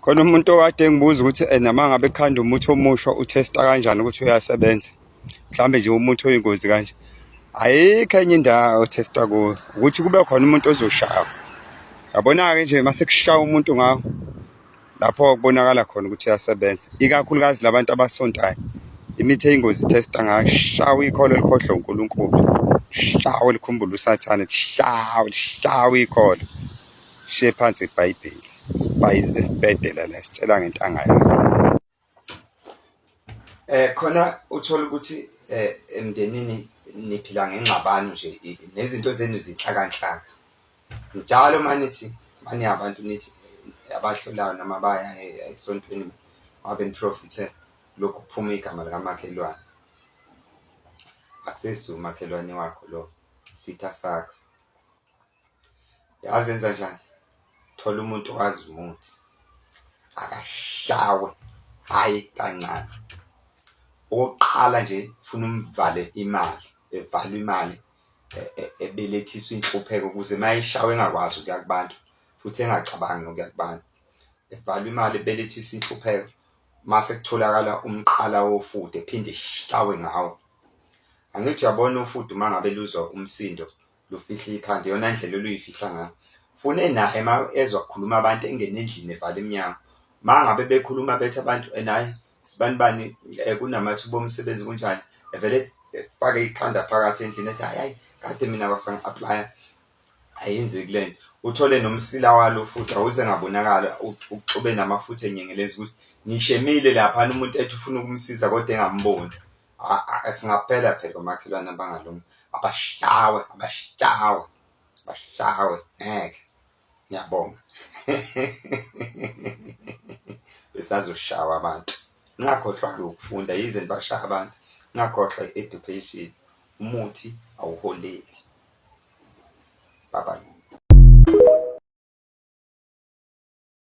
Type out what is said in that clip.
Khona umuntu okade ngibuza ukuthi nama ngabe ekhanda umuthi omusha uthesta kanjani ukuthi uyasebenza. Mhlambe nje umuthi oyingozi kanje. Ayikho enye indawo othestwa kuyo ukuthi kube khona umuntu ozoshawa. Yabona-ke nje mase kushaya umuntu ngawo lapho kubonakala khona ukuthi uyasebenza. Ikakhulukazi labantu abasontayo. Imithi eyingozi ithesta ngayo, shawa ikholo likhohlwa uNkulunkulu. Shawa likhumbula usathane, shawa ikholo. Shiye phansi iBhayibheli. Esibhedlela la sicela ngentanga yazi. Khona uthola ukuthi emndenini niphila ngengxabano nje nezinto zenu zinhlakanhlaka. Njalo manithi abantu nithi abahlolayo noma baya esontweni wabe niprofithe lokhu kuphuma igama likamakhelwane. Akusesi umakhelwane wakho lo sitha sakho. Yazenza njani? Thola umuntu owazi umuthi. Akashawe hayi kancane. Oqala nje ufuna umvale imali, evalwe imali ebelethiswa inhlupheko ukuze mayishawe engakwazi ukuya kubantu futhi engacabangi nokuya kubantu. Evalwe imali ebelethisa inhlupheko mase kutholakala umqala wofude ephinde ishawe ngawo. Angithi uyabona ufude uma ngabe luzwa umsindo lufihla ikhanda iyona ndlela oluyifihla ngayo. Fune naye uma ezwa kukhuluma abantu engene endlini evala iminyango. Uma ngabe bekhuluma bethi abantu naye sibani kunamathuba omsebenzi kunjani evele fake ikhanda phakathi endlini ethi hayi kade mina kwasangi-apply ayenzeki lento. Uthole nomsila walo futhi awuze ngabonakala uxube namafutha enyengelezi ukuthi ngishemile lapha umuntu ethi ufuna ukumsiza kodwa engamboni. Singaphela phela omakhelwane abangalungi abashawe ngeke. Ngiyabonga. Besazoshawa abantu. Ngakhohlwa ukufunda yize nibashaya abantu. Ngakhohlwa education. Umuthi awuholeli. Bye bye.